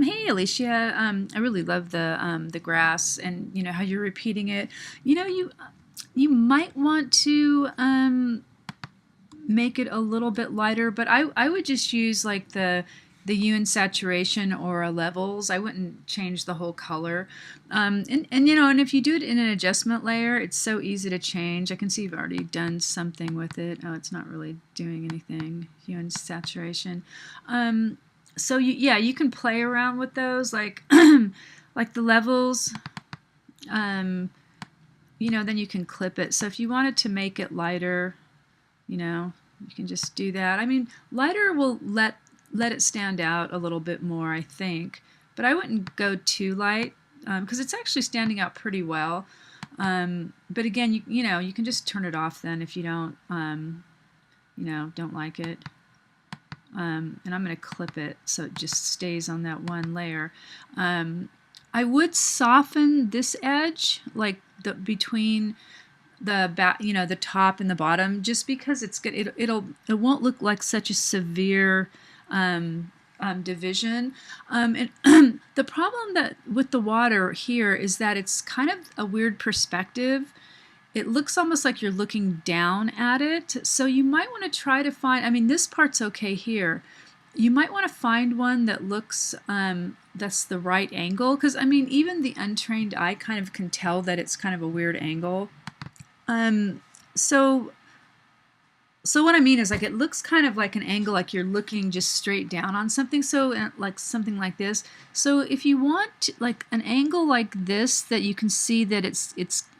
Hey Alicia, I really love the grass and you know how you're repeating it. You know you might want to make it a little bit lighter, but I would just use like the hue and saturation or levels. I wouldn't change the whole color. And you know, and if you do it in an adjustment layer, it's so easy to change. I can see you've already done something with it. Oh, it's not really doing anything. Hue and saturation. So yeah, you can play around with those, like like the levels. Um, you know, then you can clip it. So if you wanted to make it lighter, you know, you can just do that. I mean, lighter will let it stand out a little bit more, I think, but I wouldn't go too light because it's actually standing out pretty well. But again, you know, you can just turn it off then if you don't you know, don't like it. And I'm going to clip it so it just stays on that one layer. I would soften this edge, like the between the back, you know, the top and the bottom, just because it's good. It won't look like such a severe division. And the problem that with the water here is that it's kind of a weird perspective. It looks almost like you're looking down at it. So you might want to try to find, I mean, this part's okay here. You might want to find one that looks, that's the right angle. Because, I mean, even the untrained eye kind of can tell that it's kind of a weird angle. So what I mean is, like, it looks kind of like an angle, like you're looking just straight down on something. So like something like this. So if you want like an angle like this, that you can see that it's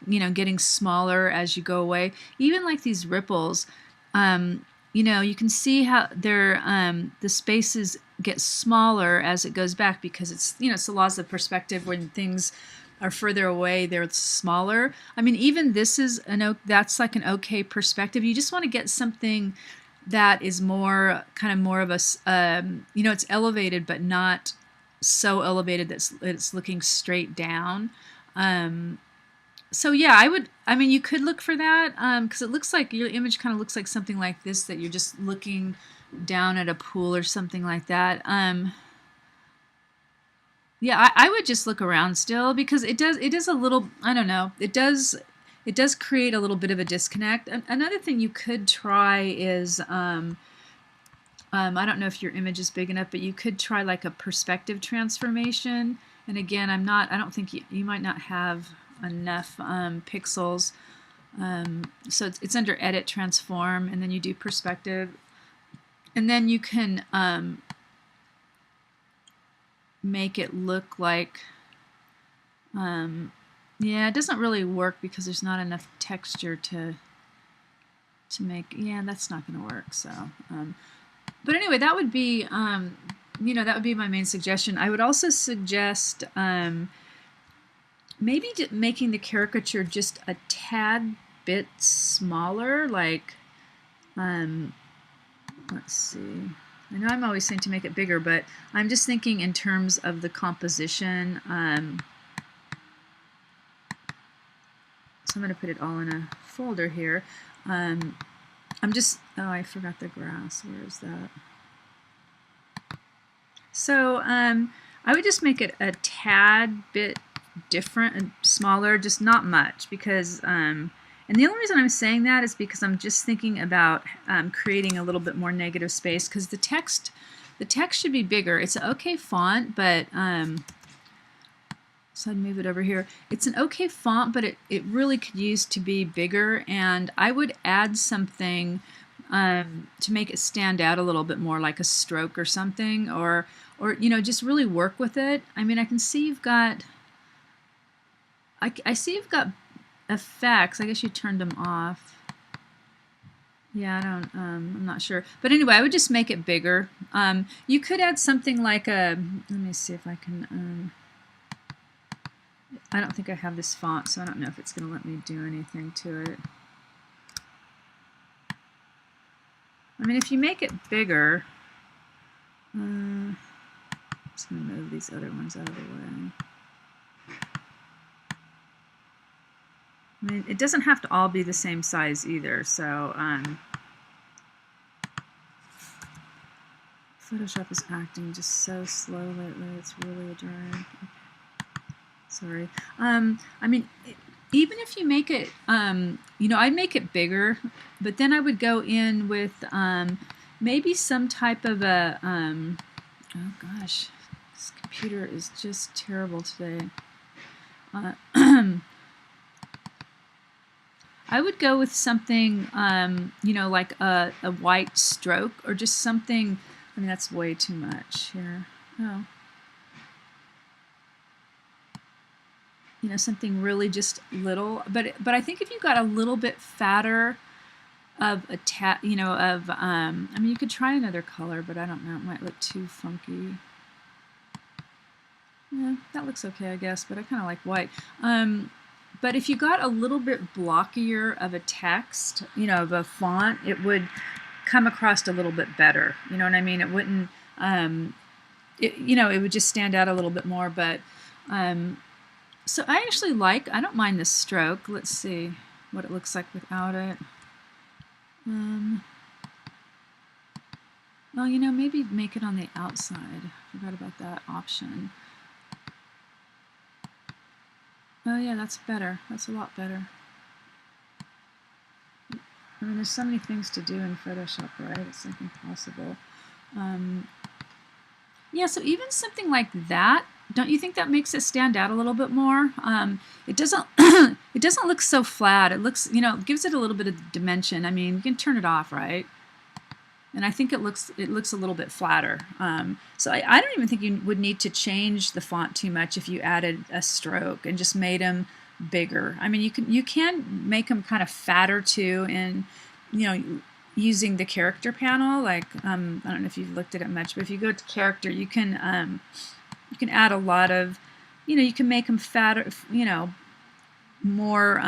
you know, getting smaller as you go away, even like these ripples, you know, you can see how they're the spaces get smaller as it goes back, because it's, you know, it's the laws of perspective. When things are further away, they're smaller. I mean, even this is that's like an okay perspective. You just want to get something that is more kind of more of a you know, it's elevated but not so elevated that it's looking straight down. So yeah, I mean, you could look for that because it looks like your image kind of looks like something like this, that you're just looking down at a pool or something like that. Yeah, I would just look around still, because it is a little, I don't know, it does create a little bit of a disconnect. Another thing you could try is I don't know if your image is big enough, but you could try like a perspective transformation. And again, I don't think you might not have enough pixels. So it's under Edit, Transform, and then you do Perspective, and then you can make it look like, yeah, it doesn't really work because there's not enough texture to make, yeah, that's not going to work. So, but anyway, that would be, you know, that would be my main suggestion. I would also suggest maybe making the caricature just a tad bit smaller, like, let's see. I know I'm always saying to make it bigger, but I'm just thinking in terms of the composition. So I'm going to put it all in a folder here. I'm just, oh, I forgot the grass. Where is that? So I would just make it a tad bit different and smaller, just not much, because and the only reason I'm saying that is because I'm just thinking about creating a little bit more negative space, because the text should be bigger. It's an okay font, but so I'd move it over here. It's an okay font, but it really could use to be bigger, and I would add something to make it stand out a little bit more, like a stroke or something, or you know, just really work with it. I mean, I can see you've got, I see you've got effects. I guess you turned them off. Yeah, I don't, I'm not sure. But anyway, I would just make it bigger. You could add something like a, let me see if I can, I don't think I have this font, so I don't know if it's going to let me do anything to it. I mean, if you make it bigger, I'm just going to move these other ones out of the way. I mean, it doesn't have to all be the same size either, so if Photoshop is acting just so slow lately. It's really adorable. Sorry. I mean, even if you make it, you know, I'd make it bigger, but then I would go in with maybe some type of a, oh gosh, this computer is just terrible today. I would go with something, you know, like a white stroke or just something. I mean, that's way too much here. Oh. You know, something really just little. But I think if you got a little bit fatter of a you know, of, I mean, you could try another color, but I don't know. It might look too funky. Yeah, that looks okay, I guess, but I kind of like white. But if you got a little bit blockier of a text, you know, of a font, it would come across a little bit better. You know what I mean? It wouldn't, you know, it would just stand out a little bit more. But so I actually I don't mind this stroke. Let's see what it looks like without it. Well, you know, maybe make it on the outside. Forgot about that option. Oh yeah, that's better. That's a lot better. I mean, there's so many things to do in Photoshop, right? It's like impossible. Yeah, so even something like that, don't you think that makes it stand out a little bit more? It doesn't it doesn't look so flat. It looks, you know, it gives it a little bit of dimension. I mean, you can turn it off, right? And I think it looks a little bit flatter. So I don't even think you would need to change the font too much if you added a stroke and just made them bigger. I mean, you can make them kind of fatter too, in, you know, using the character panel. Like I don't know if you've looked at it much, but if you go to character, you can add a lot of, you know, you can make them fatter, you know, more,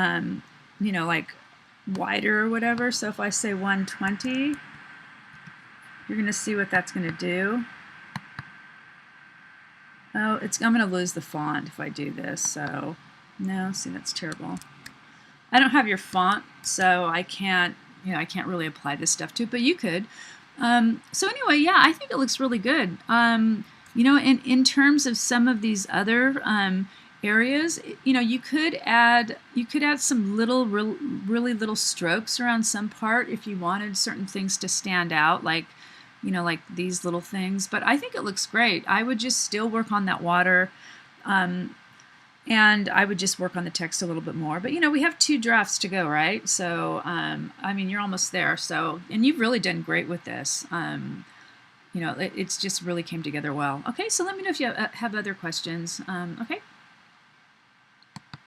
you know, like wider or whatever. So if I say 120. You're going to see what that's going to do. Oh, I'm going to lose the font if I do this, so no, see, that's terrible. I don't have your font, so I can't, you know, I can't really apply this stuff to it, but you could. So anyway, yeah, I think it looks really good. You know, in terms of some of these other areas, you know, you could add some really little strokes around some part if you wanted certain things to stand out, like, you know, like these little things. But I think it looks great. I would just still work on that water, and I would just work on the text a little bit more. But, you know, we have 2 drafts to go, right? So, I mean, you're almost there. So, and you've really done great with this. You know, it's just really came together well. Okay, so let me know if you have other questions. Okay.